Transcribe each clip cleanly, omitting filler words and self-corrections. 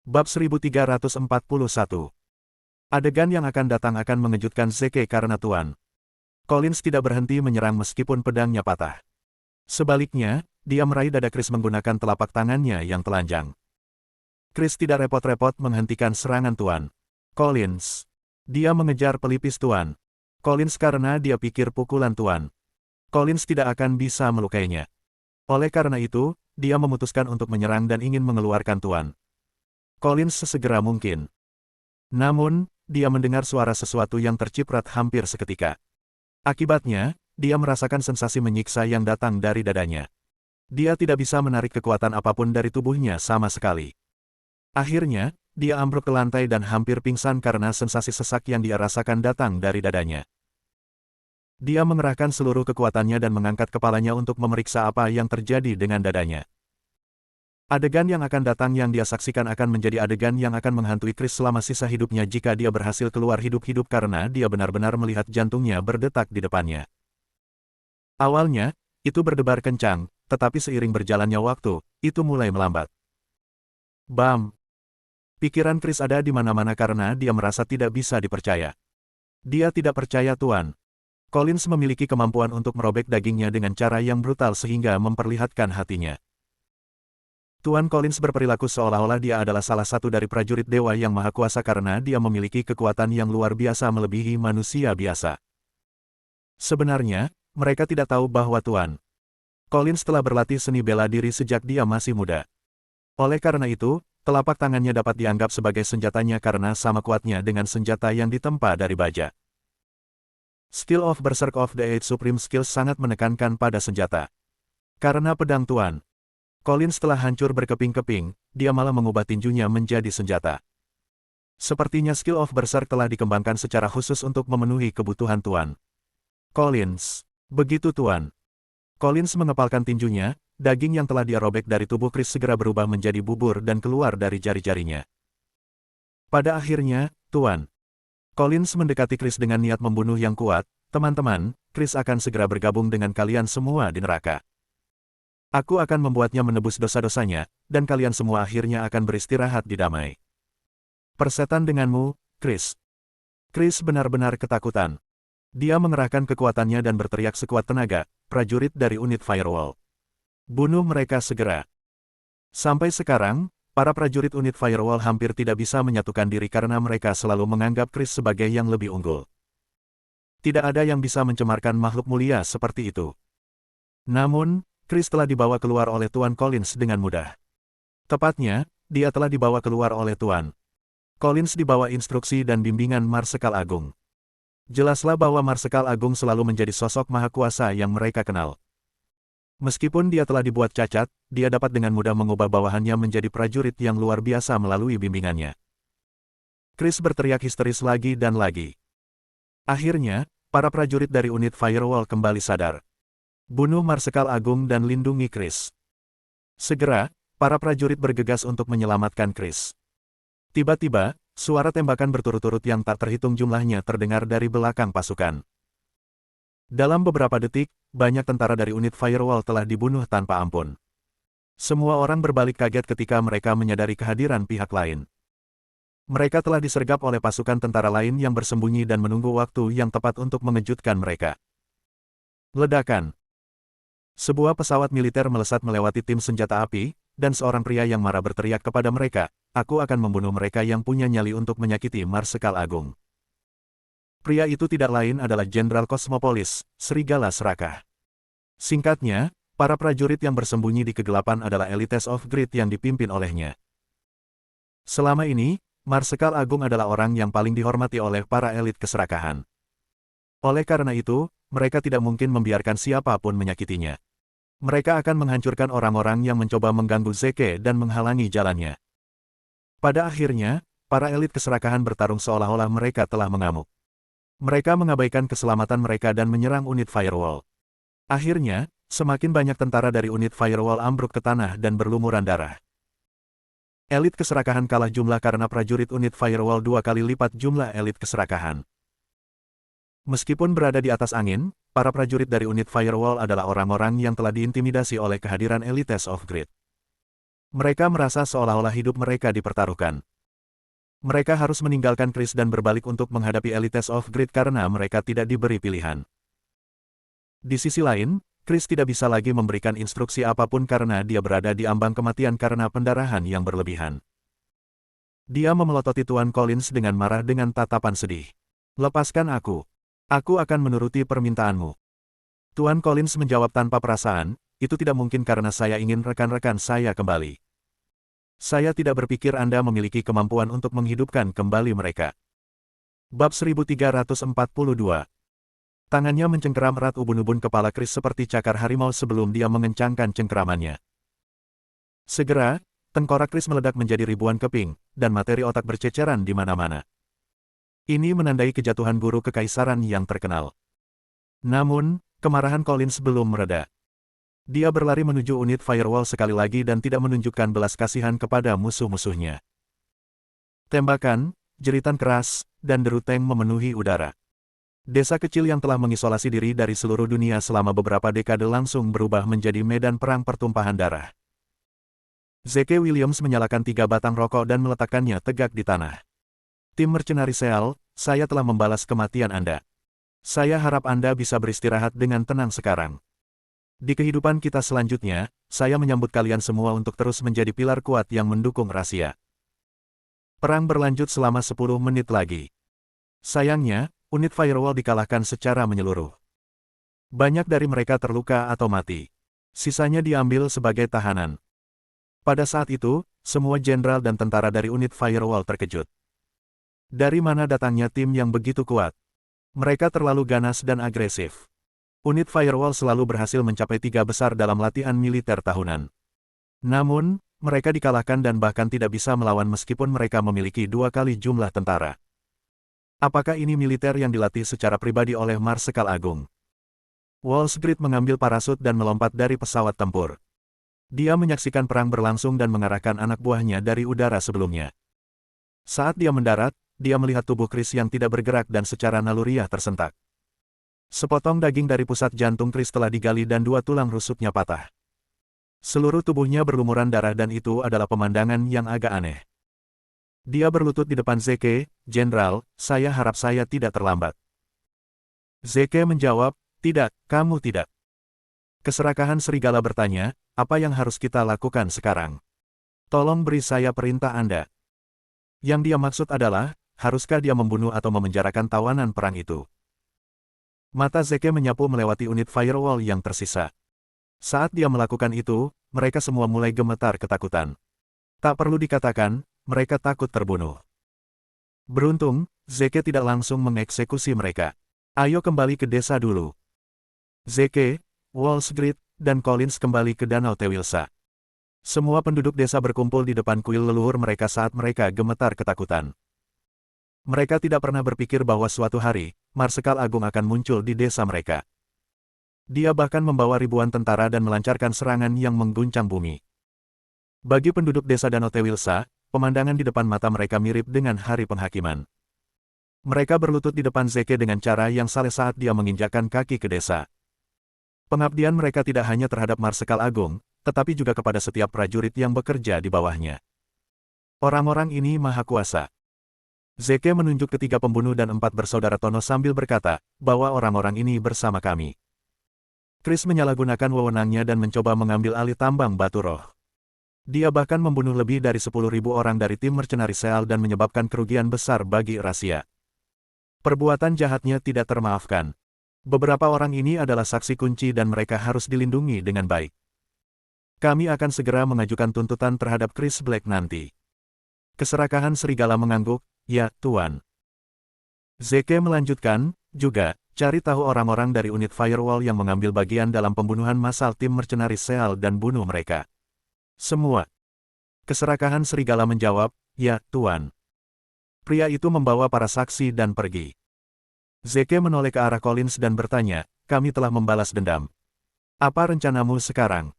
Bab 1341. Adegan yang akan datang akan mengejutkan Zeke karena Tuan Collins tidak berhenti menyerang meskipun pedangnya patah. Sebaliknya, dia meraih dada Chris menggunakan telapak tangannya yang telanjang. Chris tidak repot-repot menghentikan serangan Tuan Collins. Dia mengejar pelipis Tuan Collins karena dia pikir pukulan Tuan Collins tidak akan bisa melukainya. Oleh karena itu, dia memutuskan untuk menyerang dan ingin mengeluarkan Tuan Collins sesegera mungkin. Namun, dia mendengar suara sesuatu yang terciprat hampir seketika. Akibatnya, dia merasakan sensasi menyiksa yang datang dari dadanya. Dia tidak bisa menarik kekuatan apapun dari tubuhnya sama sekali. Akhirnya, dia ambruk ke lantai dan hampir pingsan karena sensasi sesak yang dia rasakan datang dari dadanya. Dia mengerahkan seluruh kekuatannya dan mengangkat kepalanya untuk memeriksa apa yang terjadi dengan dadanya. Adegan yang akan datang yang dia saksikan akan menjadi adegan yang akan menghantui Chris selama sisa hidupnya jika dia berhasil keluar hidup-hidup karena dia benar-benar melihat jantungnya berdetak di depannya. Awalnya, itu berdebar kencang, tetapi seiring berjalannya waktu, itu mulai melambat. Bam! Pikiran Chris ada di mana-mana karena dia merasa tidak bisa dipercaya. Dia tidak percaya Tuan Collins memiliki kemampuan untuk merobek dagingnya dengan cara yang brutal sehingga memperlihatkan hatinya. Tuan Collins berperilaku seolah-olah dia adalah salah satu dari prajurit dewa yang maha kuasa karena dia memiliki kekuatan yang luar biasa melebihi manusia biasa. Sebenarnya, mereka tidak tahu bahwa Tuan Collins telah berlatih seni bela diri sejak dia masih muda. Oleh karena itu, telapak tangannya dapat dianggap sebagai senjatanya karena sama kuatnya dengan senjata yang ditempa dari baja. Skill of Berserk of the Eight Supreme Skills sangat menekankan pada senjata. Karena pedang Tuan Collins telah hancur berkeping-keping, dia malah mengubah tinjunya menjadi senjata. Sepertinya skill of Berserk telah dikembangkan secara khusus untuk memenuhi kebutuhan Tuan Collins. Begitu Tuan Collins mengepalkan tinjunya, daging yang telah dia robek dari tubuh Chris segera berubah menjadi bubur dan keluar dari jari-jarinya. Pada akhirnya, Tuan Collins mendekati Chris dengan niat membunuh yang kuat. Teman-teman, Chris akan segera bergabung dengan kalian semua di neraka. Aku akan membuatnya menebus dosa-dosanya, dan kalian semua akhirnya akan beristirahat di damai. Persetan denganmu, Chris. Chris benar-benar ketakutan. Dia mengerahkan kekuatannya dan berteriak sekuat tenaga, prajurit dari unit Firewall. Bunuh mereka segera. Sampai sekarang, para prajurit unit Firewall hampir tidak bisa menyatukan diri karena mereka selalu menganggap Chris sebagai yang lebih unggul. Tidak ada yang bisa mencemarkan makhluk mulia seperti itu. Namun, Chris telah dibawa keluar oleh Tuan Collins dengan mudah. Tepatnya, dia telah dibawa keluar oleh Tuan Collins di bawah instruksi dan bimbingan Marsekal Agung. Jelaslah bahwa Marsekal Agung selalu menjadi sosok maha kuasa yang mereka kenal. Meskipun dia telah dibuat cacat, dia dapat dengan mudah mengubah bawahannya menjadi prajurit yang luar biasa melalui bimbingannya. Chris berteriak histeris lagi dan lagi. Akhirnya, para prajurit dari unit Firewall kembali sadar. Bunuh Marsekal Agung dan lindungi Chris. Segera, para prajurit bergegas untuk menyelamatkan Chris. Tiba-tiba, suara tembakan berturut-turut yang tak terhitung jumlahnya terdengar dari belakang pasukan. Dalam beberapa detik, banyak tentara dari unit Firewall telah dibunuh tanpa ampun. Semua orang berbalik kaget ketika mereka menyadari kehadiran pihak lain. Mereka telah disergap oleh pasukan tentara lain yang bersembunyi dan menunggu waktu yang tepat untuk mengejutkan mereka. Ledakan. Sebuah pesawat militer melesat melewati tim senjata api, dan seorang pria yang marah berteriak kepada mereka, "Aku akan membunuh mereka yang punya nyali untuk menyakiti Marsekal Agung." Pria itu tidak lain adalah Jenderal Cosmopolis, Serigala Serakah. Singkatnya, para prajurit yang bersembunyi di kegelapan adalah Elites of Greed yang dipimpin olehnya. Selama ini, Marsekal Agung adalah orang yang paling dihormati oleh para elit keserakahan. Oleh karena itu, mereka tidak mungkin membiarkan siapapun menyakitinya. Mereka akan menghancurkan orang-orang yang mencoba mengganggu Zeke dan menghalangi jalannya. Pada akhirnya, para elit keserakahan bertarung seolah-olah mereka telah mengamuk. Mereka mengabaikan keselamatan mereka dan menyerang unit Firewall. Akhirnya, semakin banyak tentara dari unit Firewall ambruk ke tanah dan berlumuran darah. Elit keserakahan kalah jumlah karena prajurit unit Firewall 2 kali lipat jumlah elit keserakahan. Meskipun berada di atas angin, para prajurit dari unit Firewall adalah orang-orang yang telah diintimidasi oleh kehadiran Elites of Greed. Mereka merasa seolah-olah hidup mereka dipertaruhkan. Mereka harus meninggalkan Chris dan berbalik untuk menghadapi Elites of Greed karena mereka tidak diberi pilihan. Di sisi lain, Chris tidak bisa lagi memberikan instruksi apapun karena dia berada di ambang kematian karena pendarahan yang berlebihan. Dia memelototi Tuan Collins dengan marah dengan tatapan sedih. "Lepaskan aku. Aku akan menuruti permintaanmu." Tuan Collins menjawab tanpa perasaan, "Itu tidak mungkin karena saya ingin rekan-rekan saya kembali. Saya tidak berpikir Anda memiliki kemampuan untuk menghidupkan kembali mereka." Bab 1342. Tangannya mencengkeram erat ubun-ubun kepala Chris seperti cakar harimau sebelum dia mengencangkan cengkeramannya. Segera, tengkorak Chris meledak menjadi ribuan keping, dan materi otak berceceran di mana-mana. Ini menandai kejatuhan guru kekaisaran yang terkenal. Namun, kemarahan Collins belum mereda. Dia berlari menuju unit firewall sekali lagi dan tidak menunjukkan belas kasihan kepada musuh-musuhnya. Tembakan, jeritan keras, dan deru tank memenuhi udara. Desa kecil yang telah mengisolasi diri dari seluruh dunia selama beberapa dekade langsung berubah menjadi medan perang pertumpahan darah. Zeke Williams menyalakan 3 batang rokok dan meletakkannya tegak di tanah. "Tim Mercenary Seal, saya telah membalas kematian Anda. Saya harap Anda bisa beristirahat dengan tenang sekarang. Di kehidupan kita selanjutnya, saya menyambut kalian semua untuk terus menjadi pilar kuat yang mendukung rahasia." Perang berlanjut selama 10 menit lagi. Sayangnya, unit firewall dikalahkan secara menyeluruh. Banyak dari mereka terluka atau mati. Sisanya diambil sebagai tahanan. Pada saat itu, semua jenderal dan tentara dari unit firewall terkejut. Dari mana datangnya tim yang begitu kuat? Mereka terlalu ganas dan agresif. Unit firewall selalu berhasil mencapai 3 besar dalam latihan militer tahunan. Namun, mereka dikalahkan dan bahkan tidak bisa melawan meskipun mereka memiliki 2 kali jumlah tentara. Apakah ini militer yang dilatih secara pribadi oleh Marsekal Agung? Walsgrid mengambil parasut dan melompat dari pesawat tempur. Dia menyaksikan perang berlangsung dan mengarahkan anak buahnya dari udara sebelumnya. Saat dia mendarat, dia melihat tubuh Chris yang tidak bergerak dan secara naluriah tersentak. Sepotong daging dari pusat jantung Chris telah digali dan 2 tulang rusuknya patah. Seluruh tubuhnya berlumuran darah dan itu adalah pemandangan yang agak aneh. Dia berlutut di depan Zeke, "Jenderal, saya harap saya tidak terlambat." Zeke menjawab, "Tidak, kamu tidak." Keserakahan serigala bertanya, "Apa yang harus kita lakukan sekarang? Tolong beri saya perintah Anda." Yang dia maksud adalah, haruskah dia membunuh atau memenjarakan tawanan perang itu? Mata Zeke menyapu melewati unit firewall yang tersisa. Saat dia melakukan itu, mereka semua mulai gemetar ketakutan. Tak perlu dikatakan, mereka takut terbunuh. Beruntung, Zeke tidak langsung mengeksekusi mereka. "Ayo kembali ke desa dulu." Zeke, Walsgrid, dan Collins kembali ke Danau Tewilsa. Semua penduduk desa berkumpul di depan kuil leluhur mereka saat mereka gemetar ketakutan. Mereka tidak pernah berpikir bahwa suatu hari, Marsekal Agung akan muncul di desa mereka. Dia bahkan membawa ribuan tentara dan melancarkan serangan yang mengguncang bumi. Bagi penduduk desa Danau Tewilsa, pemandangan di depan mata mereka mirip dengan hari penghakiman. Mereka berlutut di depan Zeke dengan cara yang salah saat dia menginjakkan kaki ke desa. Pengabdian mereka tidak hanya terhadap Marsekal Agung, tetapi juga kepada setiap prajurit yang bekerja di bawahnya. Orang-orang ini maha kuasa. Zeke menunjuk ketiga pembunuh dan 4 bersaudara Tono sambil berkata, bahwa orang-orang ini bersama kami. Chris menyalahgunakan wewenangnya dan mencoba mengambil alih tambang batu roh. Dia bahkan membunuh lebih dari 10.000 orang dari tim Mercenary Seal dan menyebabkan kerugian besar bagi rahasia. Perbuatan jahatnya tidak termaafkan. Beberapa orang ini adalah saksi kunci dan mereka harus dilindungi dengan baik. Kami akan segera mengajukan tuntutan terhadap Chris Black nanti. Keserakahan serigala mengangguk, "Ya, Tuan." Zeke melanjutkan, "Juga, cari tahu orang-orang dari unit firewall yang mengambil bagian dalam pembunuhan massal tim Mercenary Seal dan bunuh mereka." Semua. Keserakahan serigala menjawab, "Ya, Tuan." Pria itu membawa para saksi dan pergi. Zeke menoleh ke arah Collins dan bertanya, "Kami telah membalas dendam. Apa rencanamu sekarang?"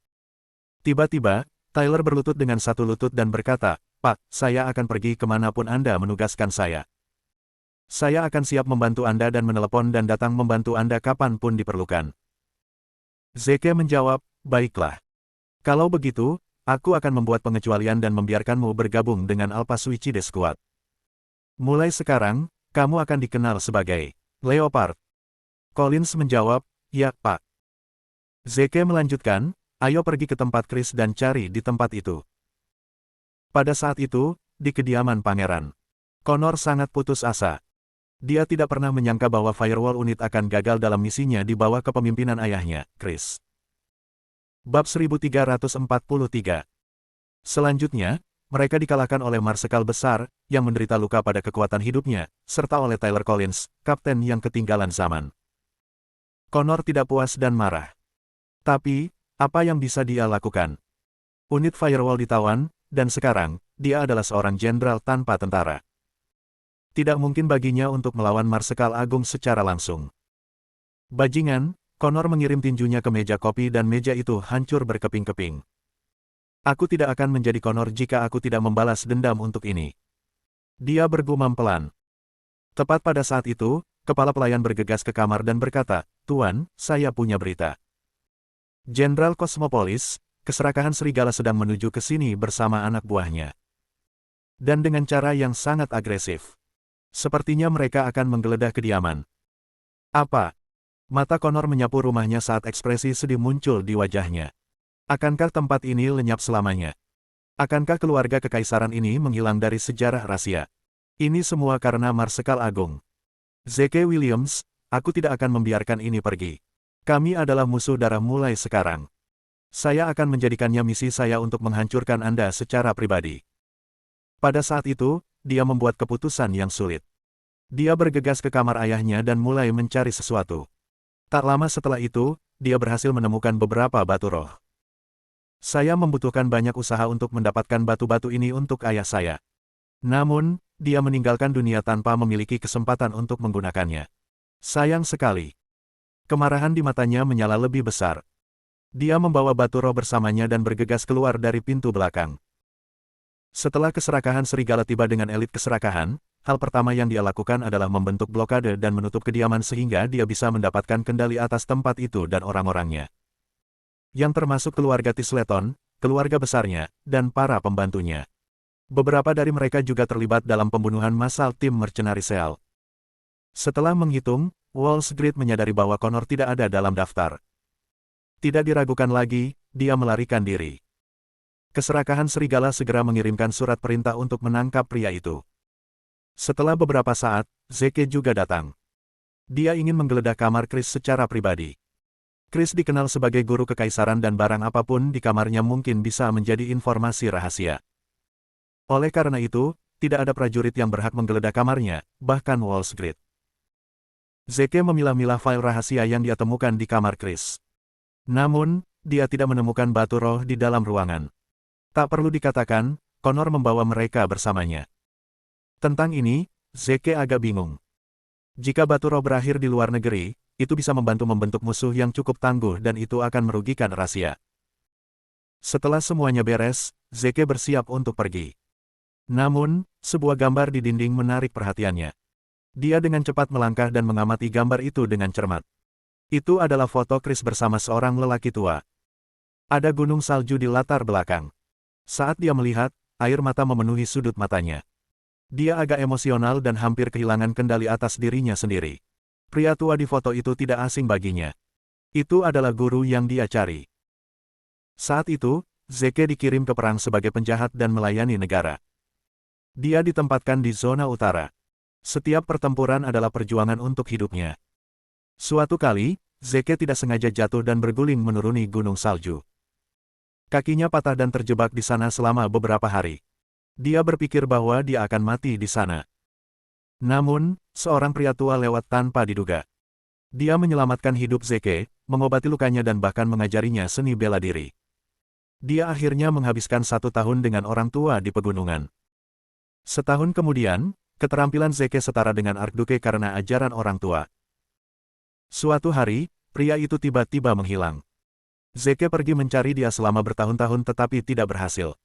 Tiba-tiba, Tyler berlutut dengan satu lutut dan berkata, "Pak, saya akan pergi kemanapun Anda menugaskan saya. Saya akan siap membantu Anda dan menelepon dan datang membantu Anda kapanpun diperlukan." Zeke menjawab, "Baiklah. Kalau begitu, aku akan membuat pengecualian dan membiarkanmu bergabung dengan Alpha Suicide Squad. Mulai sekarang, kamu akan dikenal sebagai Leopard. Collins menjawab, ya, Pak. Zeke melanjutkan, ayo pergi ke tempat Chris dan cari di tempat itu. Pada saat itu, di kediaman pangeran, Connor sangat putus asa. Dia tidak pernah menyangka bahwa Firewall Unit akan gagal dalam misinya di bawah kepemimpinan ayahnya, Chris. Bab 1343. Selanjutnya, mereka dikalahkan oleh Marsekal besar, yang menderita luka pada kekuatan hidupnya, serta oleh Tyler Collins, kapten yang ketinggalan zaman. Connor tidak puas dan marah. Tapi, apa yang bisa dia lakukan? Unit Firewall ditawan, dan sekarang, dia adalah seorang jenderal tanpa tentara. Tidak mungkin baginya untuk melawan Marsekal Agung secara langsung. Bajingan, Connor mengirim tinjunya ke meja kopi dan meja itu hancur berkeping-keping. Aku tidak akan menjadi Connor jika aku tidak membalas dendam untuk ini. Dia bergumam pelan. Tepat pada saat itu, kepala pelayan bergegas ke kamar dan berkata, "Tuan, saya punya berita. Jenderal Cosmopolis, keserakahan serigala sedang menuju ke sini bersama anak buahnya. Dan dengan cara yang sangat agresif. Sepertinya mereka akan menggeledah kediaman." Apa? Mata Connor menyapu rumahnya saat ekspresi sedih muncul di wajahnya. Akankah tempat ini lenyap selamanya? Akankah keluarga kekaisaran ini menghilang dari sejarah rahasia? Ini semua karena Marsekal Agung. Zeke Williams, aku tidak akan membiarkan ini pergi. Kami adalah musuh darah mulai sekarang. Saya akan menjadikannya misi saya untuk menghancurkan Anda secara pribadi. Pada saat itu, dia membuat keputusan yang sulit. Dia bergegas ke kamar ayahnya dan mulai mencari sesuatu. Tak lama setelah itu, dia berhasil menemukan beberapa batu roh. Saya membutuhkan banyak usaha untuk mendapatkan batu-batu ini untuk ayah saya. Namun, dia meninggalkan dunia tanpa memiliki kesempatan untuk menggunakannya. Sayang sekali. Kemarahan di matanya menyala lebih besar. Dia membawa batu roh bersamanya dan bergegas keluar dari pintu belakang. Setelah keserakahan serigala tiba dengan elit keserakahan, hal pertama yang dia lakukan adalah membentuk blokade dan menutup kediaman sehingga dia bisa mendapatkan kendali atas tempat itu dan orang-orangnya. Yang termasuk keluarga Tisleton, keluarga besarnya, dan para pembantunya. Beberapa dari mereka juga terlibat dalam pembunuhan massal tim Mercenary Cell. Setelah menghitung, Wall Street menyadari bahwa Connor tidak ada dalam daftar. Tidak diragukan lagi, dia melarikan diri. Keserakahan serigala segera mengirimkan surat perintah untuk menangkap pria itu. Setelah beberapa saat, Zeke juga datang. Dia ingin menggeledah kamar Chris secara pribadi. Chris dikenal sebagai guru kekaisaran dan barang apapun di kamarnya mungkin bisa menjadi informasi rahasia. Oleh karena itu, tidak ada prajurit yang berhak menggeledah kamarnya, bahkan Wall Street. Zeke memilah-milah file rahasia yang dia temukan di kamar Chris. Namun, dia tidak menemukan batu roh di dalam ruangan. Tak perlu dikatakan, Connor membawa mereka bersamanya. Tentang ini, Zeke agak bingung. Jika batu roh berakhir di luar negeri, itu bisa membantu membentuk musuh yang cukup tangguh dan itu akan merugikan rahasia. Setelah semuanya beres, Zeke bersiap untuk pergi. Namun, sebuah gambar di dinding menarik perhatiannya. Dia dengan cepat melangkah dan mengamati gambar itu dengan cermat. Itu adalah foto Chris bersama seorang lelaki tua. Ada gunung salju di latar belakang. Saat dia melihat, air mata memenuhi sudut matanya. Dia agak emosional dan hampir kehilangan kendali atas dirinya sendiri. Pria tua di foto itu tidak asing baginya. Itu adalah guru yang dia cari. Saat itu, Zeke dikirim ke perang sebagai penjahat dan melayani negara. Dia ditempatkan di zona utara. Setiap pertempuran adalah perjuangan untuk hidupnya. Suatu kali, Zeke tidak sengaja jatuh dan berguling menuruni gunung salju. Kakinya patah dan terjebak di sana selama beberapa hari. Dia berpikir bahwa dia akan mati di sana. Namun, seorang pria tua lewat tanpa diduga. Dia menyelamatkan hidup Zeke, mengobati lukanya dan bahkan mengajarinya seni bela diri. Dia akhirnya menghabiskan 1 tahun dengan orang tua di pegunungan. Setahun kemudian, keterampilan Zeke setara dengan Archduke karena ajaran orang tua. Suatu hari, pria itu tiba-tiba menghilang. Zeke pergi mencari dia selama bertahun-tahun tetapi tidak berhasil.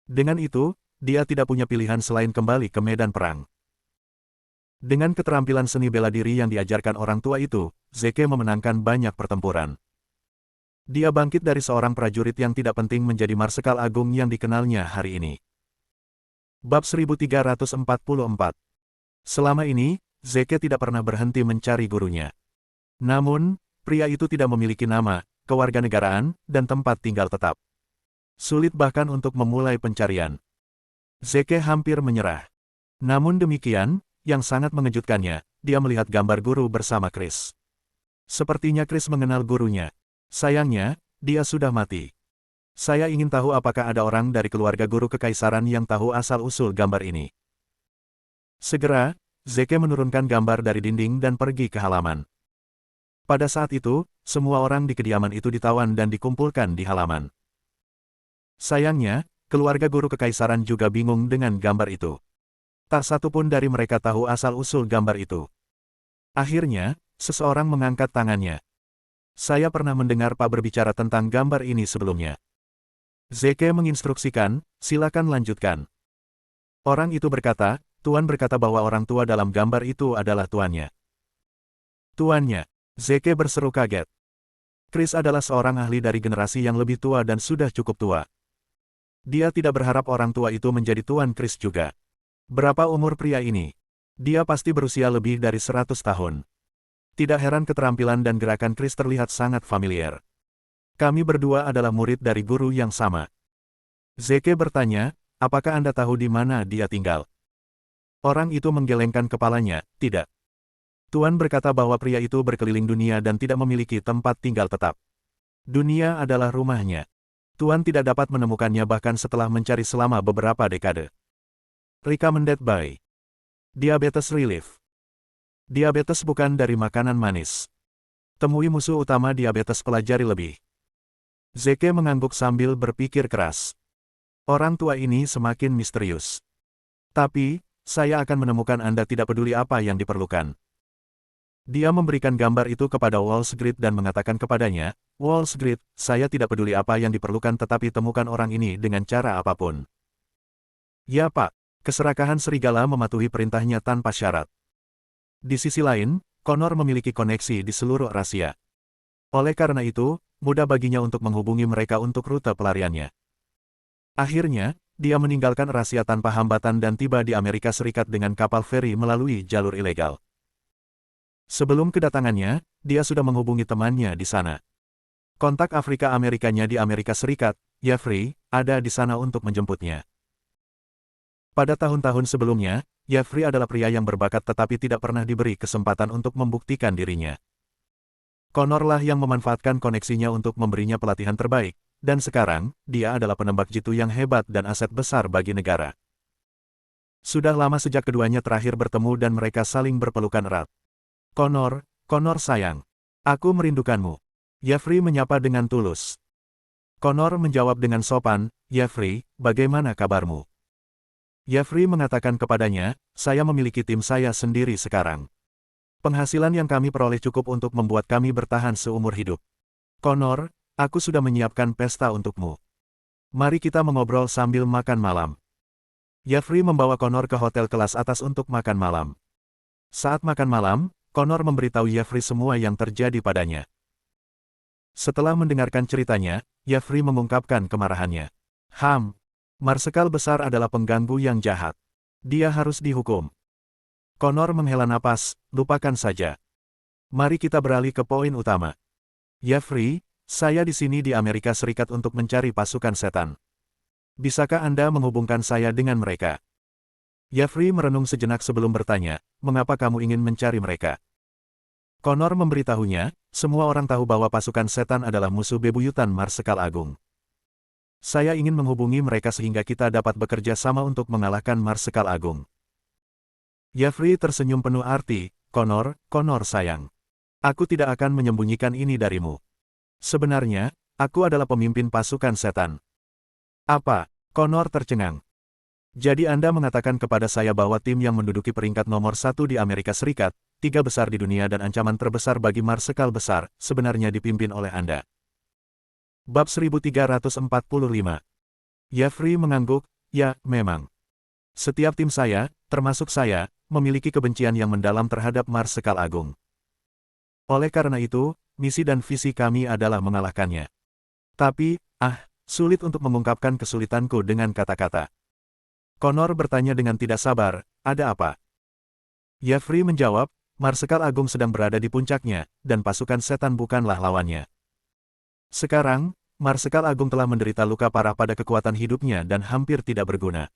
Dengan itu, dia tidak punya pilihan selain kembali ke medan perang. Dengan keterampilan seni bela diri yang diajarkan orang tua itu, Zeke memenangkan banyak pertempuran. Dia bangkit dari seorang prajurit yang tidak penting menjadi Marsekal Agung yang dikenalnya hari ini. Bab 1344. Selama ini, Zeke tidak pernah berhenti mencari gurunya. Namun, pria itu tidak memiliki nama, kewarganegaraan, dan tempat tinggal tetap. Sulit bahkan untuk memulai pencarian. Zeke hampir menyerah. Namun demikian, yang sangat mengejutkannya, dia melihat gambar guru bersama Chris. Sepertinya Chris mengenal gurunya. Sayangnya, dia sudah mati. Saya ingin tahu apakah ada orang dari keluarga guru kekaisaran yang tahu asal-usul gambar ini. Segera, Zeke menurunkan gambar dari dinding dan pergi ke halaman. Pada saat itu, semua orang di kediaman itu ditawan dan dikumpulkan di halaman. Sayangnya, keluarga guru kekaisaran juga bingung dengan gambar itu. Tak satu pun dari mereka tahu asal-usul gambar itu. Akhirnya, seseorang mengangkat tangannya. Saya pernah mendengar Pak berbicara tentang gambar ini sebelumnya. Zeke menginstruksikan, silakan lanjutkan. Orang itu berkata, Tuan berkata bahwa orang tua dalam gambar itu adalah tuannya. Tuannya, Zeke berseru kaget. Chris adalah seorang ahli dari generasi yang lebih tua dan sudah cukup tua. Dia tidak berharap orang tua itu menjadi tuan Chris juga. Berapa umur pria ini? Dia pasti berusia lebih dari 100 tahun. Tidak heran keterampilan dan gerakan Chris terlihat sangat familiar. Kami berdua adalah murid dari guru yang sama. Zeke bertanya, apakah Anda tahu di mana dia tinggal? Orang itu menggelengkan kepalanya, tidak. Tuan berkata bahwa pria itu berkeliling dunia dan tidak memiliki tempat tinggal tetap. Dunia adalah rumahnya. Tuan tidak dapat menemukannya bahkan setelah mencari selama beberapa dekade. Recommended by Diabetes Relief. Diabetes bukan dari makanan manis. Temui musuh utama diabetes, pelajari lebih. Zeke mengangguk sambil berpikir keras. Orang tua ini semakin misterius. Tapi, saya akan menemukan Anda tidak peduli apa yang diperlukan. Dia memberikan gambar itu kepada Wallsgrid dan mengatakan kepadanya, Wallsgrid, saya tidak peduli apa yang diperlukan tetapi temukan orang ini dengan cara apapun. Ya Pak, keserakahan serigala mematuhi perintahnya tanpa syarat. Di sisi lain, Connor memiliki koneksi di seluruh Rahasia. Oleh karena itu, mudah baginya untuk menghubungi mereka untuk rute pelariannya. Akhirnya, dia meninggalkan Rahasia tanpa hambatan dan tiba di Amerika Serikat dengan kapal feri melalui jalur ilegal. Sebelum kedatangannya, dia sudah menghubungi temannya di sana. Kontak Afrika Amerikanya di Amerika Serikat, Jeffrey, ada di sana untuk menjemputnya. Pada tahun-tahun sebelumnya, Jeffrey adalah pria yang berbakat tetapi tidak pernah diberi kesempatan untuk membuktikan dirinya. Connor lah yang memanfaatkan koneksinya untuk memberinya pelatihan terbaik, dan sekarang, dia adalah penembak jitu yang hebat dan aset besar bagi negara. Sudah lama sejak keduanya terakhir bertemu dan mereka saling berpelukan erat. Connor sayang. Aku merindukanmu. Jeffrey menyapa dengan tulus. Connor menjawab dengan sopan, Jeffrey, bagaimana kabarmu? Jeffrey mengatakan kepadanya, saya memiliki tim saya sendiri sekarang. Penghasilan yang kami peroleh cukup untuk membuat kami bertahan seumur hidup. Connor, aku sudah menyiapkan pesta untukmu. Mari kita mengobrol sambil makan malam. Jeffrey membawa Connor ke hotel kelas atas untuk makan malam. Saat makan malam, Connor memberitahu Jeffrey semua yang terjadi padanya. Setelah mendengarkan ceritanya, Jeffrey mengungkapkan kemarahannya. Marsekal besar adalah pengganggu yang jahat. Dia harus dihukum. Connor menghela napas, lupakan saja. Mari kita beralih ke poin utama. Jeffrey, saya di sini di Amerika Serikat untuk mencari pasukan setan. Bisakah Anda menghubungkan saya dengan mereka? Jeffrey merenung sejenak sebelum bertanya, mengapa kamu ingin mencari mereka? Connor memberitahunya, semua orang tahu bahwa pasukan setan adalah musuh bebuyutan Marsekal Agung. Saya ingin menghubungi mereka sehingga kita dapat bekerja sama untuk mengalahkan Marsekal Agung. Jeffrey tersenyum penuh arti, Connor sayang. Aku tidak akan menyembunyikan ini darimu. Sebenarnya, aku adalah pemimpin pasukan setan. Apa? Connor tercengang. Jadi Anda mengatakan kepada saya bahwa tim yang menduduki peringkat nomor 1 di Amerika Serikat, 3 besar di dunia dan ancaman terbesar bagi Marsekal besar, sebenarnya dipimpin oleh Anda. Bab 1345. Jeffrey mengangguk, ya, memang. Setiap tim saya, termasuk saya, memiliki kebencian yang mendalam terhadap Marsekal Agung. Oleh karena itu, misi dan visi kami adalah mengalahkannya. Tapi, sulit untuk mengungkapkan kesulitanku dengan kata-kata. Connor bertanya dengan tidak sabar, ada apa? Yafri menjawab, Marsekal Agung sedang berada di puncaknya, dan pasukan setan bukanlah lawannya. Sekarang, Marsekal Agung telah menderita luka parah pada kekuatan hidupnya dan hampir tidak berguna.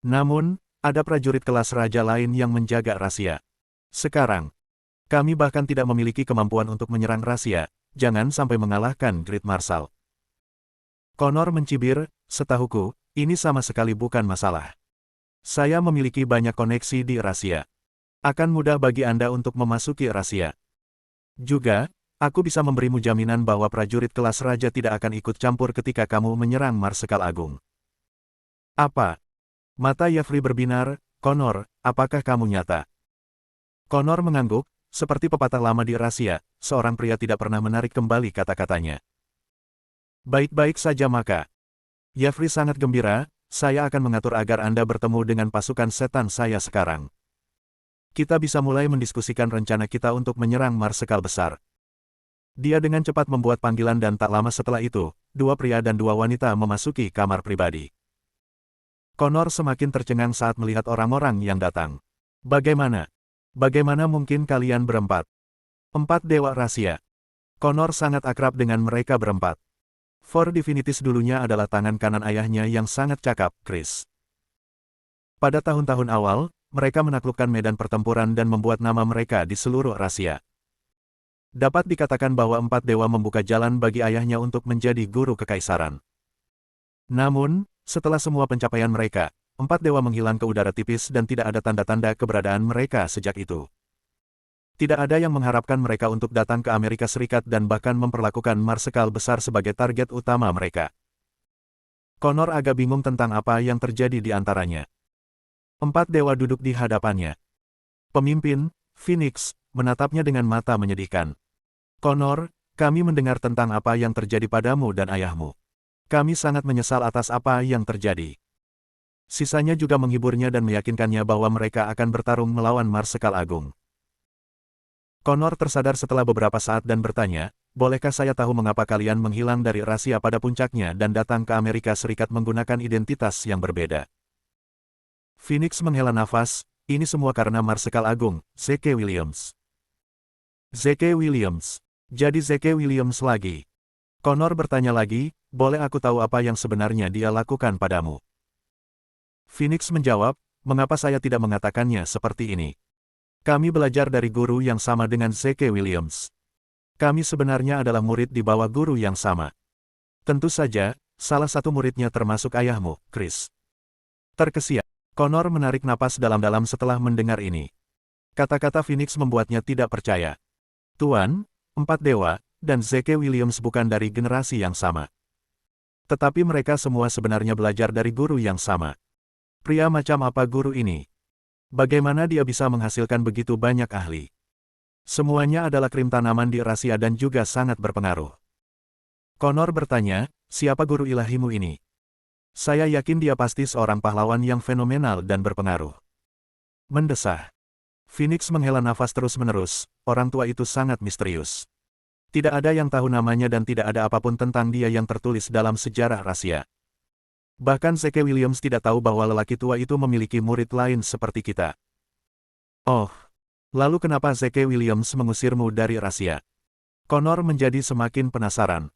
Namun, ada prajurit kelas raja lain yang menjaga rahasia. Sekarang, kami bahkan tidak memiliki kemampuan untuk menyerang rahasia, jangan sampai mengalahkan Great Marshal. Connor mencibir, setahuku, ini sama sekali bukan masalah. Saya memiliki banyak koneksi di rahasia. Akan mudah bagi Anda untuk memasuki rahasia. Juga, aku bisa memberimu jaminan bahwa prajurit kelas raja tidak akan ikut campur ketika kamu menyerang Marsekal Agung. Apa? Mata Yafri berbinar, Connor, apakah kamu nyata? Connor mengangguk, seperti pepatah lama di rahasia, seorang pria tidak pernah menarik kembali kata-katanya. Baik-baik saja maka. Yafri sangat gembira, saya akan mengatur agar Anda bertemu dengan pasukan setan saya sekarang. Kita bisa mulai mendiskusikan rencana kita untuk menyerang Marsekal Besar. Dia dengan cepat membuat panggilan dan tak lama setelah itu, dua pria dan dua wanita memasuki kamar pribadi. Connor semakin tercengang saat melihat orang-orang yang datang. Bagaimana? Bagaimana mungkin kalian berempat? 4 dewa rahasia. Connor sangat akrab dengan mereka berempat. For Divinities dulunya adalah tangan kanan ayahnya yang sangat cakap, Chris. Pada tahun-tahun awal, mereka menaklukkan medan pertempuran dan membuat nama mereka di seluruh rahasia. Dapat dikatakan bahwa 4 dewa membuka jalan bagi ayahnya untuk menjadi guru kekaisaran. Namun, setelah semua pencapaian mereka, 4 dewa menghilang ke udara tipis dan tidak ada tanda-tanda keberadaan mereka sejak itu. Tidak ada yang mengharapkan mereka untuk datang ke Amerika Serikat dan bahkan memperlakukan Marsekal Besar sebagai target utama mereka. Connor agak bingung tentang apa yang terjadi di antaranya. 4 dewa duduk di hadapannya. Pemimpin, Phoenix, menatapnya dengan mata menyedihkan. Connor, kami mendengar tentang apa yang terjadi padamu dan ayahmu. Kami sangat menyesal atas apa yang terjadi. Sisanya juga menghiburnya dan meyakinkannya bahwa mereka akan bertarung melawan Marsekal Agung. Connor tersadar setelah beberapa saat dan bertanya, bolehkah saya tahu mengapa kalian menghilang dari rahasia pada puncaknya dan datang ke Amerika Serikat menggunakan identitas yang berbeda? Phoenix menghela nafas, ini semua karena Marsekal Agung, Zeke Williams. Zeke Williams. Jadi Zeke Williams lagi. Connor bertanya lagi, boleh aku tahu apa yang sebenarnya dia lakukan padamu? Phoenix menjawab, mengapa saya tidak mengatakannya seperti ini? Kami belajar dari guru yang sama dengan Zeke Williams. Kami sebenarnya adalah murid di bawah guru yang sama. Tentu saja, salah satu muridnya termasuk ayahmu, Chris. Terkesiap. Connor menarik napas dalam-dalam setelah mendengar ini. Kata-kata Phoenix membuatnya tidak percaya. Tuan, 4 dewa, dan Zeke Williams bukan dari generasi yang sama. Tetapi mereka semua sebenarnya belajar dari guru yang sama. Pria macam apa guru ini? Bagaimana dia bisa menghasilkan begitu banyak ahli? Semuanya adalah krim tanaman di rahasia dan juga sangat berpengaruh. Connor bertanya, siapa guru ilahimu ini? Saya yakin dia pasti seorang pahlawan yang fenomenal dan berpengaruh. Mendesah. Phoenix menghela nafas terus-menerus, orang tua itu sangat misterius. Tidak ada yang tahu namanya dan tidak ada apapun tentang dia yang tertulis dalam sejarah rahasia. Bahkan Zeke Williams tidak tahu bahwa lelaki tua itu memiliki murid lain seperti kita. Oh, lalu kenapa Zeke Williams mengusirmu dari rahasia? Connor menjadi semakin penasaran.